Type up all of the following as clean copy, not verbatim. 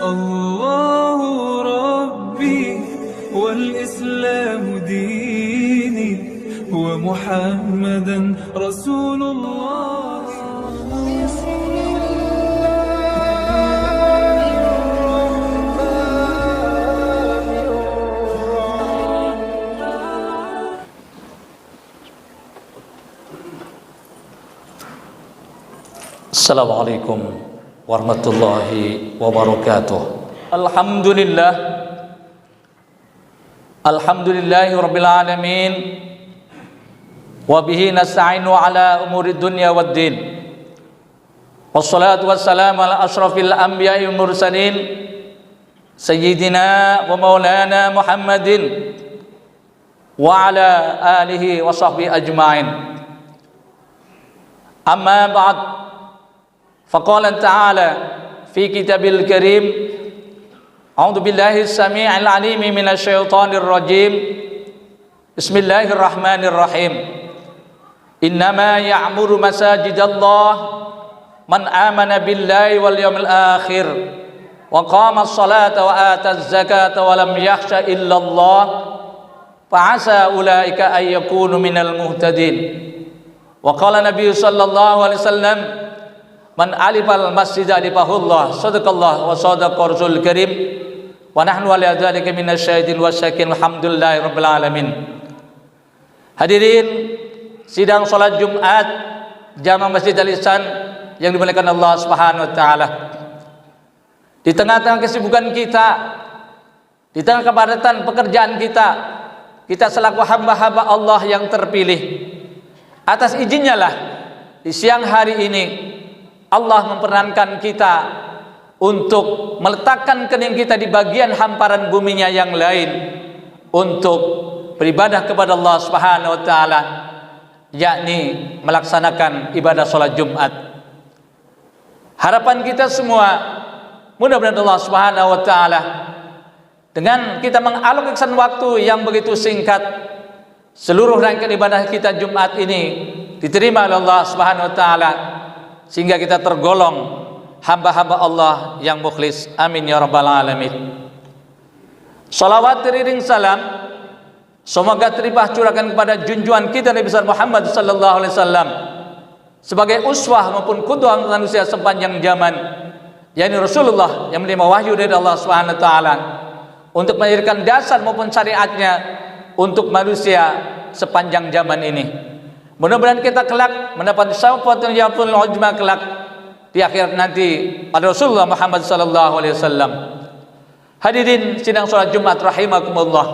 الله ربي والإسلام ديني ومحمدا رسول الله. Assalamualaikum warahmatullahi wabarakatuh. Alhamdulillahi rabbil alamin. Wa bihi nasta'inu ala umuri dunya waddin. Wassalatu wassalamu ala ashrafil anbiya'i wal mursalin sayyidina wa maulana Muhammadin wa ala alihi wa sahbihi ajma'in. Amma ba'd. فقال تعالى في كتابه الكريم أعوذ بالله السميع العليم من الشيطان الرجيم بسم الله الرحمن الرحيم إنما يعمر مساجد الله من آمن بالله واليوم الآخر وقام الصلاة وآتى الزكاة ولم يخش إلا الله فعسى أولئك أن يكونوا من المهتدين وقال النبي صلى الله عليه وسلم Man alifal masjid alifahullah. Sadaqallah wa sadaqa rasul karim. Wa nahnu ala dzalika minasyahidin wasyakin. Alhamdulillahi rabbil alamin. Hadirin sidang salat Jumat jamaah Masjid Al-Ihsan yang dimuliakan Allah Subhanahu wa taala. Di tengah-tengah kesibukan kita, di tengah kepadatan pekerjaan kita selaku hamba-hamba Allah yang terpilih, atas izinnya lah di siang hari ini Allah memperkenankan kita untuk meletakkan kening kita di bagian hamparan buminya yang lain untuk beribadah kepada Allah Subhanahu wa taala, yakni melaksanakan ibadah salat Jumat. Harapan kita semua mudah-mudahan Allah Subhanahu wa taala dengan kita mengalokasikan waktu yang begitu singkat, seluruh rangkaian ibadah kita Jumat ini diterima oleh Allah Subhanahu wa taala, sehingga kita tergolong hamba-hamba Allah yang mukhlis. Amin ya rabbal alamin. Salawat teriring salam semoga terlimpah curahkan kepada junjungan kita Nabi besar Muhammad sallallahu alaihi wasallam sebagai uswah maupun qudwah manusia sepanjang zaman, yakni Rasulullah yang menerima wahyu dari Allah Subhanahu wa taala untuk melahirkan dasar maupun syariatnya untuk manusia sepanjang zaman ini. Mudah-mudahan kita kelak mendapat syafaat yang uzma kelak di akhirat nanti pada Rasulullah Muhammad sallallahu alaihi wasallam. Hadirin sidang salat Jumat rahimakumullah.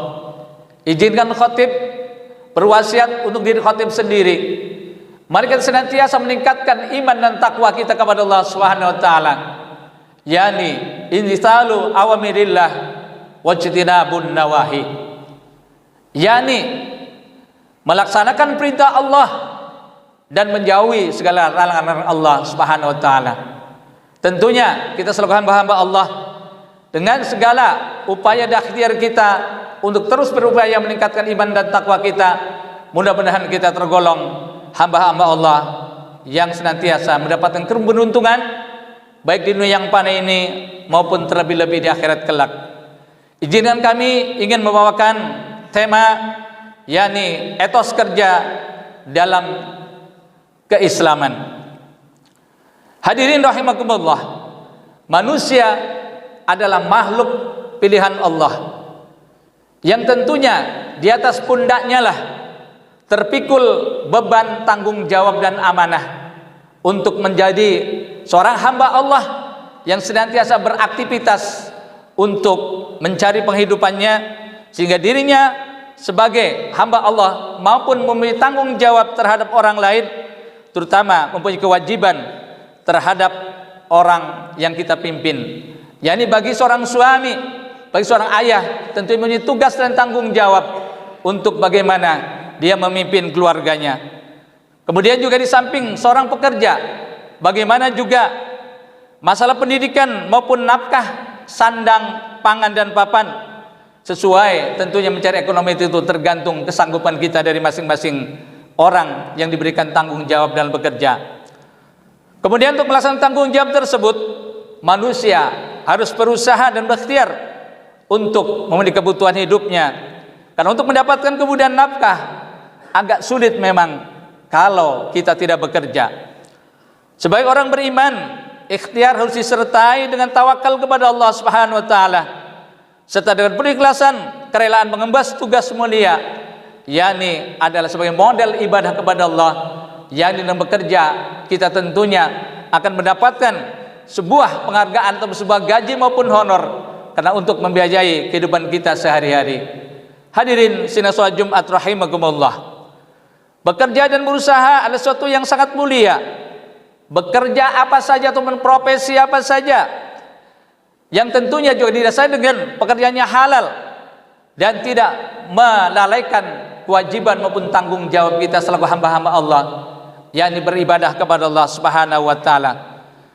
Izinkan khatib berwasiat untuk diri khatib sendiri. Mari kita senantiasa meningkatkan iman dan takwa kita kepada Allah Subhanahu wa taala. Yani intisalu awamirillah wajtinabun nawahi. Yani melaksanakan perintah Allah dan menjauhi segala larangan Allah Subhanahu wa taala. Tentunya kita selaku hamba-hamba Allah dengan segala upaya dan ikhtiar kita untuk terus berupaya meningkatkan iman dan takwa kita, mudah-mudahan kita tergolong hamba-hamba Allah yang senantiasa mendapatkan keberuntungan baik di dunia yang fana ini maupun terlebih-lebih di akhirat kelak. Izinkan kami ingin membawakan tema yakni etos kerja dalam keislaman. Hadirin rahimakumullah, manusia adalah makhluk pilihan Allah yang tentunya di atas pundaknya lah terpikul beban tanggung jawab dan amanah untuk menjadi seorang hamba Allah yang senantiasa beraktivitas untuk mencari penghidupannya, sehingga dirinya sebagai hamba Allah maupun mempunyai tanggung jawab terhadap orang lain, terutama mempunyai kewajiban terhadap orang yang kita pimpin. yakni bagi seorang suami, bagi seorang ayah tentu mempunyai tugas dan tanggung jawab untuk bagaimana dia memimpin keluarganya. Kemudian juga di samping seorang pekerja, bagaimana juga masalah pendidikan maupun nafkah, sandang, pangan dan papan, sesuai tentunya mencari ekonomi itu tergantung kesanggupan kita dari masing-masing orang yang diberikan tanggung jawab dalam bekerja. Kemudian untuk melaksanakan tanggung jawab tersebut, manusia harus berusaha dan berikhtiar untuk memenuhi kebutuhan hidupnya. Karena untuk mendapatkan kemudahan nafkah agak sulit memang kalau kita tidak bekerja. Sebagai orang beriman, ikhtiar harus disertai dengan tawakal kepada Allah Subhanahu wa taala serta dengan penuh ikhlasan, kerelaan mengemban tugas mulia, yakni adalah sebagai model ibadah kepada Allah, yakni dalam bekerja kita tentunya akan mendapatkan sebuah penghargaan atau sebuah gaji maupun honor karena untuk membiayai kehidupan kita sehari-hari. Hadirin sidang salat Jumat rahimakumullah. Bekerja dan berusaha adalah sesuatu yang sangat mulia. Bekerja apa saja ataupun profesi apa saja yang tentunya juga didasari dengan pekerjaannya halal dan tidak melalaikan kewajiban maupun tanggung jawab kita selaku hamba-hamba Allah, yakni beribadah kepada Allah Subhanahu wa taala.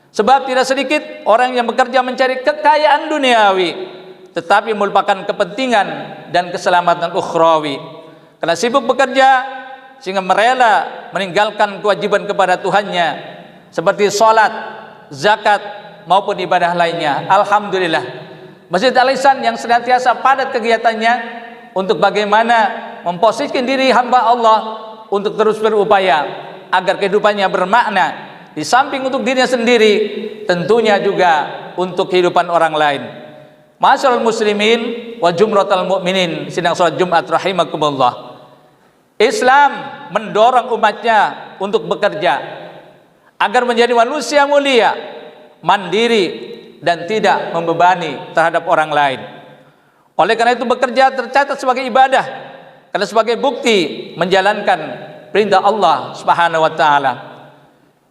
Sebab tidak sedikit orang yang bekerja mencari kekayaan duniawi tetapi melupakan kepentingan dan keselamatan ukhrawi. Karena sibuk bekerja sehingga merela meninggalkan kewajiban kepada Tuhannya seperti sholat, zakat maupun ibadah lainnya. Alhamdulillah, Masjid Al-Ihsan yang senantiasa padat kegiatannya untuk bagaimana memposisikan diri hamba Allah untuk terus berupaya agar kehidupannya bermakna, di samping untuk dirinya sendiri, tentunya juga untuk kehidupan orang lain. Ma'asyiral muslimin wa jumratal mu'minin, sidang salat Jumat rahimakumullah. Islam mendorong umatnya untuk bekerja agar menjadi manusia mulia, mandiri dan tidak membebani terhadap orang lain. Oleh karena itu bekerja tercatat sebagai ibadah karena sebagai bukti menjalankan perintah Allah Subhanahu wa taala.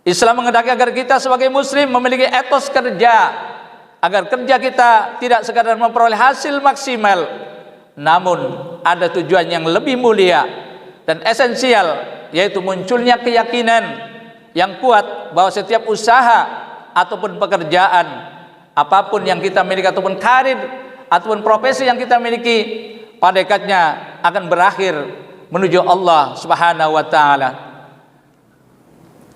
Islam menghendaki agar kita sebagai muslim memiliki etos kerja, agar kerja kita tidak sekadar memperoleh hasil maksimal, namun ada tujuan yang lebih mulia dan esensial, yaitu munculnya keyakinan yang kuat bahwa setiap usaha ataupun pekerjaan apapun yang kita miliki ataupun karir ataupun profesi yang kita miliki pada hakikatnya akan berakhir menuju Allah Subhanahu wa taala.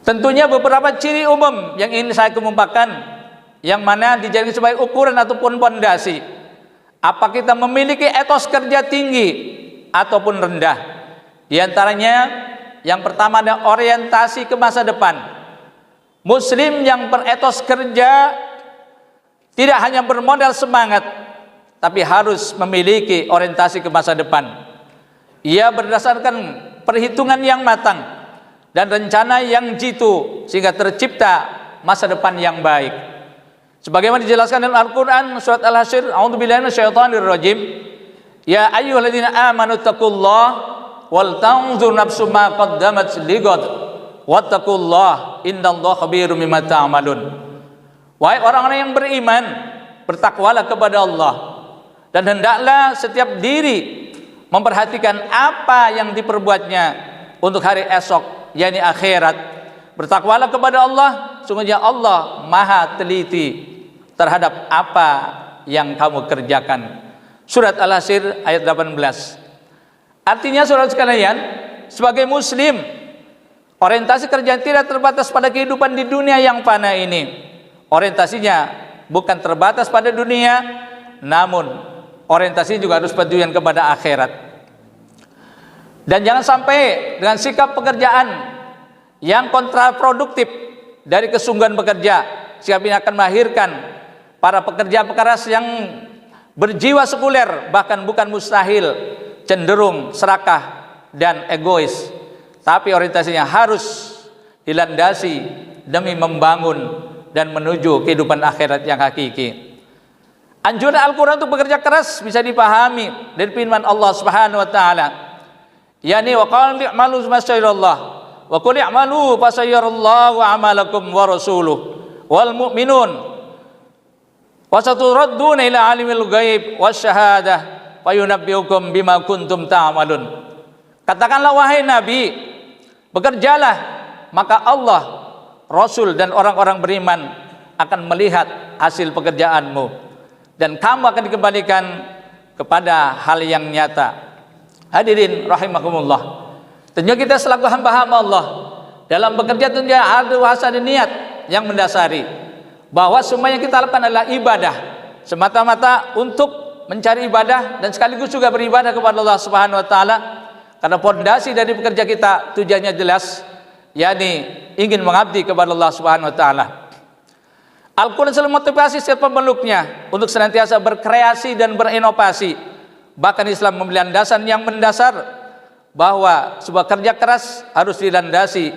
Tentunya beberapa ciri umum yang ingin saya kemukakan yang mana dijadikan sebagai ukuran ataupun pondasi apa kita memiliki etos kerja tinggi ataupun rendah. Di antaranya yang pertama ada orientasi ke masa depan. Muslim yang beretos kerja tidak hanya bermodal semangat, tapi harus memiliki orientasi ke masa depan. Ia berdasarkan perhitungan yang matang dan rencana yang jitu sehingga tercipta masa depan yang baik. Sebagaimana dijelaskan dalam Al-Quran surat Al-Hasyr, a'udzubillahi minasyaitonirrajim, ya ayyuhalladzina amanu taqullaha wal tanzur nafsum ma qaddamat ligad wattaqullah innallaha khabirum bima ta'malun. Wahai orang-orang yang beriman, bertakwalah kepada Allah dan hendaklah setiap diri memperhatikan apa yang diperbuatnya untuk hari esok, yakni akhirat. Bertakwalah kepada Allah, sungguhnya Allah Maha teliti terhadap apa yang kamu kerjakan. Surat Al-Hasyr ayat 18. Artinya saudara sekalian, sebagai muslim, orientasi kerja tidak terbatas pada kehidupan di dunia yang fana ini. Orientasinya bukan terbatas pada dunia, namun orientasi juga harus bertujuan kepada akhirat. Dan jangan sampai dengan sikap pekerjaan yang kontraproduktif dari kesungguhan bekerja, sikap ini akan melahirkan para pekerja keras yang berjiwa sekuler, bahkan bukan mustahil, cenderung serakah dan egois, tapi orientasinya harus dilandasi demi membangun dan menuju kehidupan akhirat yang hakiki. Anjuran Al-Quran untuk bekerja keras bisa dipahami dari firman Allah Subhanahu wa taala, yakni wa qala i'malu masyaallah wa qul i'malu fasayyarallahu amalakum wa rasuluhu wal mu'minun wa saturadduna ila alimil ghaib wasyahadah fayunabbiukum bima kuntum ta'malun. Katakanlah wahai Nabi, bekerjalah, maka Allah, Rasul dan orang-orang beriman akan melihat hasil pekerjaanmu dan kamu akan dikembalikan kepada hal yang nyata. Hadirin rahimakumullah. Tentunya kita selaku hamba-hamba Allah dalam bekerja tentunya ada bahasa dan niat yang mendasari. bahwa semua yang kita lakukan adalah ibadah, semata-mata untuk mencari ibadah dan sekaligus juga beribadah kepada Allah Subhanahu wa taala. Karena fondasi dari pekerja kita tujuannya jelas, yakni ingin mengabdi kepada Allah Subhanahu wa taala. Al-Quran selalu motivasi setiap pemeluknya untuk senantiasa berkreasi dan berinovasi. Bahkan Islam memberi landasan yang mendasar bahwa sebuah kerja keras harus dilandasi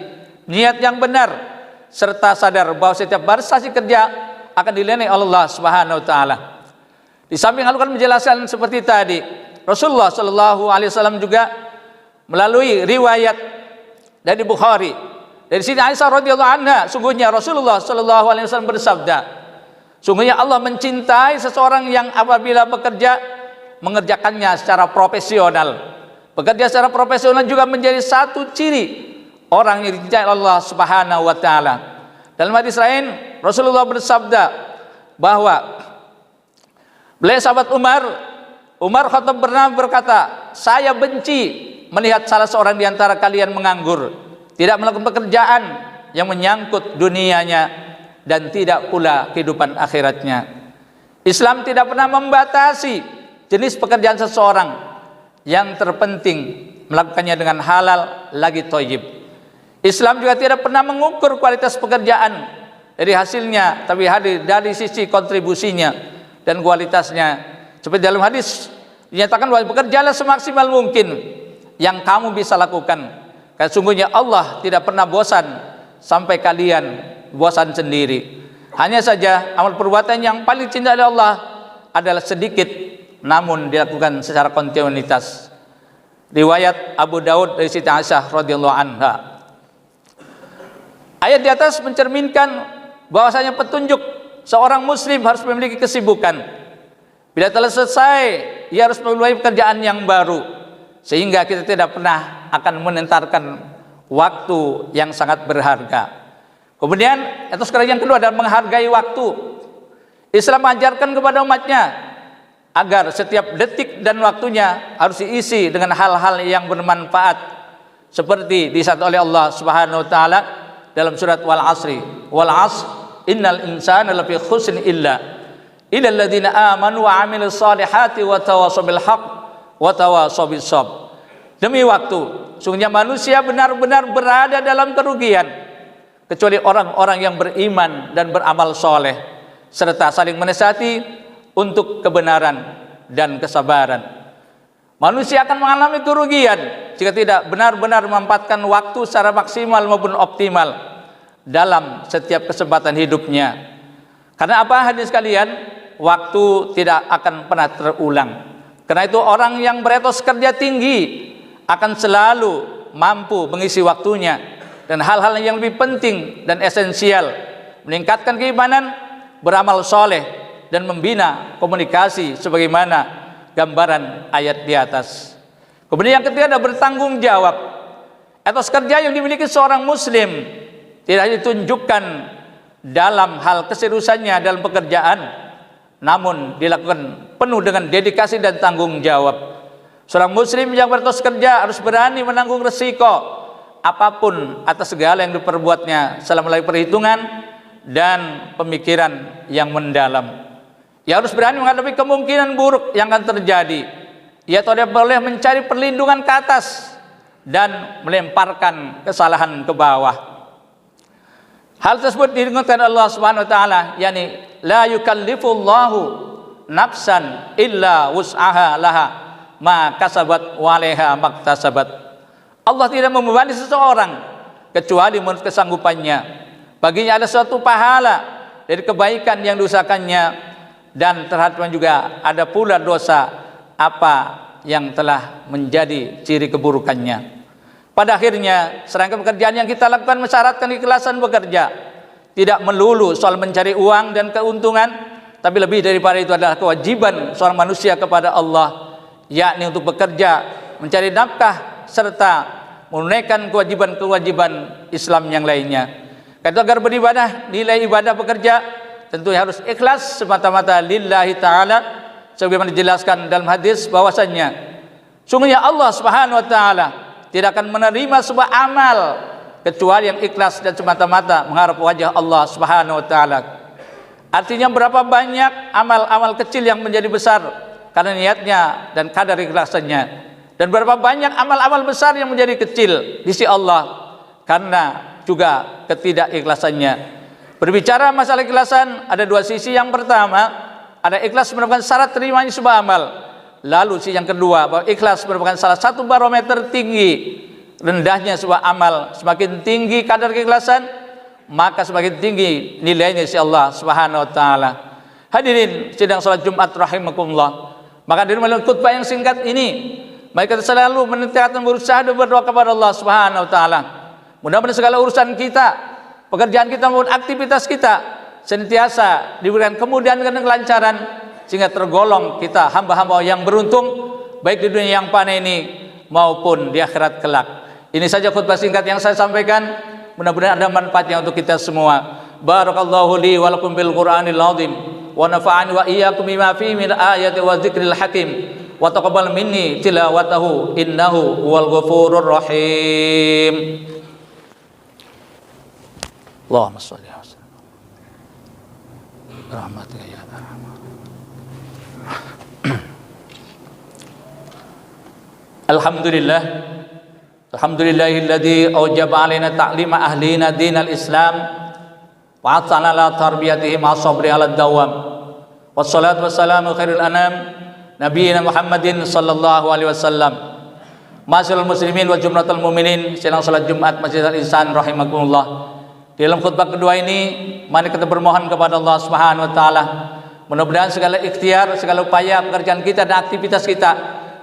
niat yang benar serta sadar bahwa setiap prestasi kerja akan dinilai oleh Allah Subhanahu wa taala. Di samping Al-Quran menjelaskan seperti tadi, Rasulullah Shallallahu alaihi wasallam juga melalui riwayat dari Bukhari dari sini Aisyah radhiyallahu anha, sungguhnya Rasulullah Shallallahu alaihi wasallam bersabda, sungguhnya Allah mencintai seseorang yang apabila bekerja mengerjakannya secara profesional. Bekerja secara profesional juga menjadi satu ciri orang yang dicintai Allah Subhanahu wa taala. Dalam hadis lain Rasulullah bersabda bahwa beliau sahabat Umar Khattab pernah berkata, saya benci melihat salah seorang di antara kalian menganggur, tidak melakukan pekerjaan yang menyangkut dunianya dan tidak pula kehidupan akhiratnya. Islam tidak pernah membatasi jenis pekerjaan seseorang, yang terpenting melakukannya dengan halal lagi thayyib. Islam juga tidak pernah mengukur kualitas pekerjaan dari hasilnya, tapi dari sisi kontribusinya dan kualitasnya. Seperti dalam hadis dinyatakan bahwa bekerjalah semaksimal mungkin yang kamu bisa lakukan, karena sungguhnya Allah tidak pernah bosan sampai kalian bosan sendiri. Hanya saja amal perbuatan yang paling cinta oleh Allah adalah sedikit namun dilakukan secara kontinuitas. Riwayat Abu Daud dari Siti Aisyah radhiyallahu anha. Ayat di atas mencerminkan bahwasanya petunjuk seorang muslim harus memiliki kesibukan. Bila telah selesai, ia harus memulai pekerjaan yang baru, sehingga kita tidak pernah akan menentarkan waktu yang sangat berharga. Kemudian etos kerja yang kedua adalah menghargai waktu. Islam mengajarkan kepada umatnya agar setiap detik dan waktunya harus diisi dengan hal-hal yang bermanfaat, seperti disebut oleh Allah Subhanahu wa taala dalam surat Wal Asri, wal asr innal insana lafi khusrin illa alladziina aamanu wa 'amilus shalihati wa tawashaw bil haqq wa tawashaw bis sabr. Demi waktu, sungguhnya manusia benar-benar berada dalam kerugian kecuali orang-orang yang beriman dan beramal soleh serta saling menasihati untuk kebenaran dan kesabaran. Manusia akan mengalami kerugian jika tidak benar-benar memanfaatkan waktu secara maksimal maupun optimal dalam setiap kesempatan hidupnya. Karena apa hadirin sekalian? Waktu tidak akan pernah terulang. Karena itu orang yang beretos kerja tinggi akan selalu mampu mengisi waktunya dan hal-hal yang lebih penting dan esensial, meningkatkan keimanan, beramal soleh, dan membina komunikasi sebagaimana gambaran ayat di atas. Kemudian yang ketiga adalah bertanggung jawab. Etos kerja yang dimiliki seorang muslim tidak ditunjukkan dalam hal keseriusannya dalam pekerjaan, namun dilakukan penuh dengan dedikasi dan tanggung jawab. Seorang muslim yang beretos kerja harus berani menanggung resiko apapun atas segala yang diperbuatnya selama melalui perhitungan dan pemikiran yang mendalam. Ia harus berani menghadapi kemungkinan buruk yang akan terjadi. Ia tidak boleh mencari perlindungan ke atas dan melemparkan kesalahan ke bawah. Hal tersebut diingatkan Allah Subhanahu wa taala, yakni la yukallifullahu nafsan illa wus'aha laha ma kasabat wa 'alaiha maktasabat. Allah tidak membebani seseorang kecuali menurut kesanggupannya. Baginya ada suatu pahala dari kebaikan yang diusahakannya, dan terhadapnya juga ada pula dosa apa yang telah menjadi ciri keburukannya. Pada akhirnya serangkaian pekerjaan yang kita lakukan mensyaratkan keikhlasan bekerja. Tidak melulu soal mencari uang dan keuntungan, tapi lebih daripada itu adalah kewajiban seorang manusia kepada Allah, yakni untuk bekerja, mencari nafkah, serta menunaikan kewajiban-kewajiban Islam yang lainnya. Karena agar beribadah, nilai ibadah bekerja tentu harus ikhlas semata-mata lillahi ta'ala, sebagaimana dijelaskan dalam hadis bahwasannya sungguhnya Allah Subhanahu wa taala tidak akan menerima sebuah amal kecuali yang ikhlas dan semata-mata mengharap wajah Allah Subhanahu wa taala. Artinya berapa banyak amal-amal kecil yang menjadi besar karena niatnya dan kadar ikhlasannya, dan berapa banyak amal-amal besar yang menjadi kecil di sisi Allah karena juga ketidakikhlasannya. Berbicara masalah ikhlasan, ada dua sisi. Yang pertama, ada ikhlas merupakan syarat terimanya sebuah amal. Lalu sisi yang kedua, bahwa ikhlas merupakan salah satu barometer tinggi rendahnya sebuah amal. Semakin tinggi kadar keikhlasan, maka semakin tinggi nilainya si Allah Subhanahu wa taala. Hadirin sidang salat Jumat rahimakumullah. Maka dari melalui khutbah yang singkat ini, mari kita selalu meningkatkan berusaha dan berdoa kepada Allah Subhanahu wa taala. Mudah-mudahan segala urusan kita, pekerjaan kita maupun aktivitas kita senantiasa diberikan kemudahan dan kelancaran, sehingga tergolong kita hamba-hamba yang beruntung baik di dunia yang fana ini maupun di akhirat kelak. Ini saja khutbah singkat yang saya sampaikan. Mudah-mudahan ada manfaatnya untuk kita semua. Barakallahu li wa lakum bil Qur'anil azim wa nafa'ani wa iyyakum bima fihi min ayati wa dzikril hakim wa taqabbal minni tilawatahu innahu huwal ghafurur rahim. Allahumma shalli wa sallim rahmatika ya arhamar. Alhamdulillah, alhamdulillahilladzi awjaba alaina ta'lima ahlina dinal Islam wa atana la tarbiyatihi ma sabri ala dawam. Wassalatu wassalamu khairul anam nabiyina Muhammadin sallallahu alaihi wasallam. Masyaallah muslimin wa jumlatul mu'minin, sedang salat Jumat Masjid Al-Ihsan rahimakumullah. Di dalam khutbah kedua ini, mari kita bermohon kepada Allah Subhanahu wa taala, mudah-mudahan segala ikhtiar, segala upaya pekerjaan kita dan aktivitas kita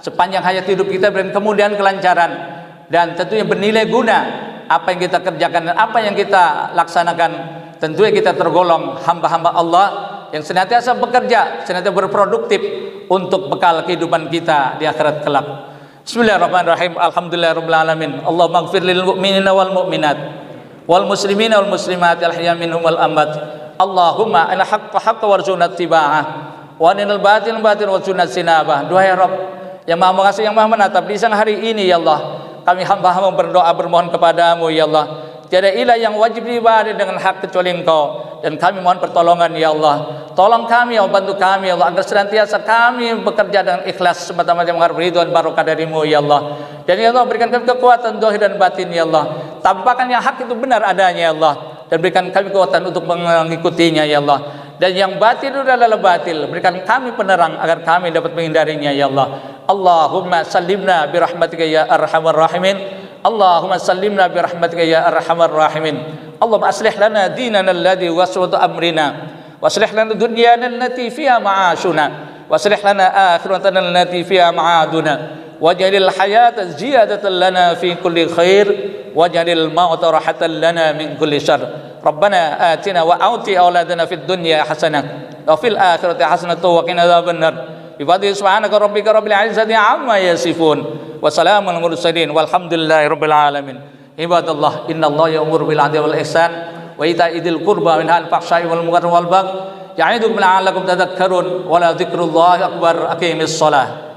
sepanjang hayat hidup kita berikan kemudahan, kelancaran, dan tentunya bernilai guna apa yang kita kerjakan dan apa yang kita laksanakan. Tentunya kita tergolong hamba-hamba Allah yang senantiasa bekerja, senantiasa berproduktif untuk bekal kehidupan kita di akhirat kelak. Bismillahirrahmanirrahim. Alhamdulillahirabbil alamin. Allahumma ighfir lil mu'minina wal mu'minat wal muslimina wal muslimat al ahya minhum wal amwat. Allahumma inna haqqa haqqa warzuqna ittiba'ah wa arinal batil batil warzuqna sinabah. Doa ya Rabb yang Maha Mengasih, yang Maha Menatap, di siang hari ini ya Allah, kami hamba-hamba berdoa bermohon kepadamu ya Allah. Tiada ilah yang wajib diibadati dengan hak kecuali Engkau, dan kami mohon pertolongan ya Allah. Tolong kami ya Allah, bantu kami ya Allah, agar senantiasa kami bekerja dengan ikhlas semata-mata mengharap ridho dan barokah darimu ya Allah. Dan ya Allah, berikan kami kekuatan zahir dan batin ya Allah. Tampakkan yang hak itu benar adanya ya Allah, dan berikan kami kekuatan untuk mengikutinya ya Allah. Dan yang batil itu adalah batil, berikan kami penerang agar kami dapat menghindarinya ya Allah. Allahumma sallimna birahmatika ya arhamar rahimin. Allahumma sallimna birahmatika ya arhamar rahimin. Allahumma aslih lana dinana alladhi waswatu amrina, wa aslih lana dunyana allati fiha ma'ashuna, wa aslih lana akhiratana allati fiha ma'aduna, waj'alil hayata ziyadatan lana fi kulli khair, waj'alil mauta rahatan lana min kulli syarr. Rabbana atina wa auti auladana fid dunya hasanah wa fil akhirati hasanah wa qina adzabannar. Bifadli subhanaka rabbika rabbil izzati amma yasifun wa salamun alal mursalin walhamdulillahi rabbil alamin. Ibadallah, innallaha ya'muru bil 'adli wal ihsan wa ita'i dzil qurba wa yanha 'anil fahsya'i wal munkari wal baghi ya'idukum la'allakum tadhakkarun wa la dzikrullahi akbar. Aqimis shalah.